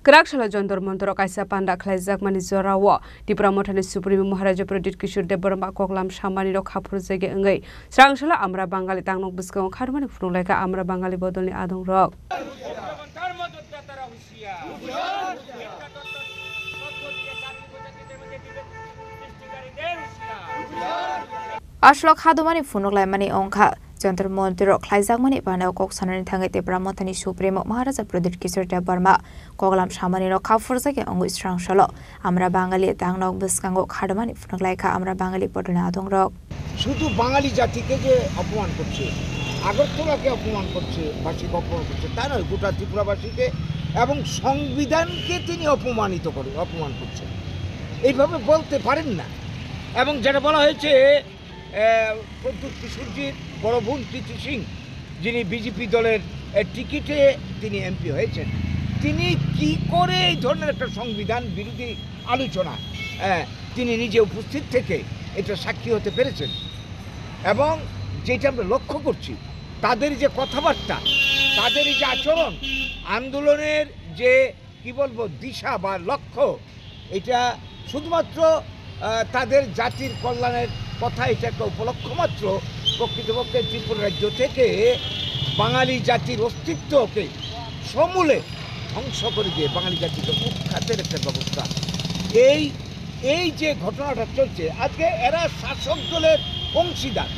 Kerakshalo Jondor Montoro Kaisa Panda Klaizak Mani Zorawo Dipra Motani Supreme Maharaja Pradit Kishore Deborah Koklam Shamani Rok Hapur Zege Ngai Srangshala Amra Bangali Tangnok Buskong Karmani Frulaika Amra Bangali Bodoni Adong Rok Ashlok Hadomani Funulai Mani Onka Jantar Montero Klaizak Mani Bana Kok Sanan Tangate Bramotani Supreme Maharaja Pradit Kishore Deborah Koklam Shamani Rok Hapur Zege Ngai Srangshala Amra Bangali Tangnok Buskango Karmani Frulaika Amra Bangali Bodoni Adong Rok শুধু বাঙালি জাতিকে যে অপমান করছে আগরতলাকে অপমান করছে ভাষিক অপমান করছে তা নয় গোটা ত্রিপুরাবাসীকে এবং সংবিধানকে তিনি অপমান করছেন এইভাবে বলতে পারেন না এবং যেটা বলা হয়েছে প্রদ্যুৎ কিশোরজির বড় বোন প্রীতি সিং যিনি বিজেপি দলের টিকিটে তিনি এমপি হয়েছেন তিনি কি করে এই ধরনের একটা সংবিধান বিরোধী আলোচনা তিনি নিজে উপস্থিত থেকে এটা সাক্ষী হতে পেরেছেন এবং যেটা আমরা লক্ষ্য করছি তাদের যে কথাবার্তা তাদের যে আচরণ আন্দোলনের যে কি বলবো দিশা বা লক্ষ্য এটা শুধুমাত্র তাদের জাতির কল্যাণের কথা এটা একটা উপলক্ষ মাত্র প্রকৃতপক্ষে ত্রিপুরা রাজ্য থেকে বাঙালি জাতির অস্তিত্বকে সমূলে ধ্বংস করে দিয়ে বাঙালি জাতিকে উৎখাতের একটা ব্যবস্থা এই যে ঘটনাটা চলছে আজকে এরা শাসক দলের অংশীদার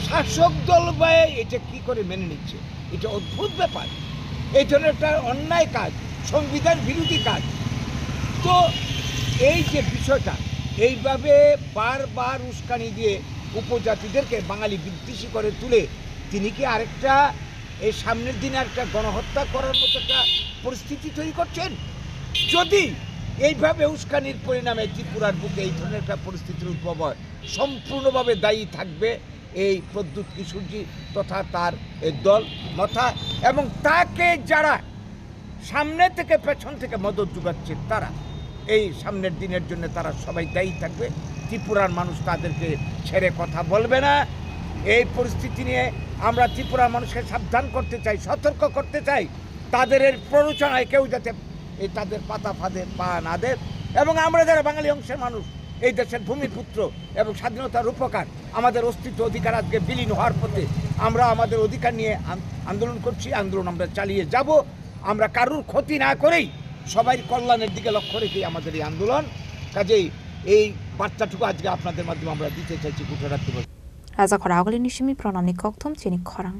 শাসক দল বায়ে এটা কি করে মেনে নিচ্ছে এটা অদ্ভুত ব্যাপার এই ধরনের একটা অন্যায় কাজ সংবিধান বিরোধী কাজ তো এই যে বিষয়টা এইভাবে বারবার উস্কানি দিয়ে উপজাতিদেরকে বাঙালি বিদ্বেষী করে তুলে তিনি কি আরেকটা এই সামনের দিনে একটা গণহত্যা করার মতো একটা পরিস্থিতি তৈরি করছেন যদি এইভাবে উস্কানির পরিণামে ত্রিপুরার বুকে এই ধরনের একটা পরিস্থিতির উদ্ভব হয় সম্পূর্ণভাবে দায়ী থাকবে এই প্রদ্যুৎ কিশোরজি তথা তার এই দল মথা এবং তাকে যারা সামনে থেকে পেছন থেকে মদত যোগাচ্ছে তারা এই সামনের দিনের জন্য তারা সবাই দায়ী থাকবে ত্রিপুরার মানুষ তাদেরকে ছেড়ে কথা বলবে না এই পরিস্থিতি নিয়ে আমরা ত্রিপুরার মানুষকে সাবধান করতে চাই সতর্ক করতে চাই তাদের এর প্ররোচনায় কেউ যাতে এই তাদের পাতা ফাঁদে পা না দেয় এবং আমরা যারা বাঙালি অংশের মানুষ এই দেশের ভূমিপুত্র এবং স্বাধীনতার রূপকার আমাদের অস্তিত্ব অধিকার আজকে বিলীন হওয়ার পথে আমরা আমাদের অধিকার নিয়ে আন্দোলন করছি আন্দোলন আমরা চালিয়ে যাব আমরা কারুর ক্ষতি না করেই সবাই কল্যাণের দিকে লক্ষ্য রেখে আমাদের এই আন্দোলন কাজেই এই বার্তাটুকু আজকে আপনাদের মাধ্যমে আমরা দিতে চাইছি গুজরাট রাজা খরাগলি নিশিমি প্রণামী কক্থম চিনি খরাং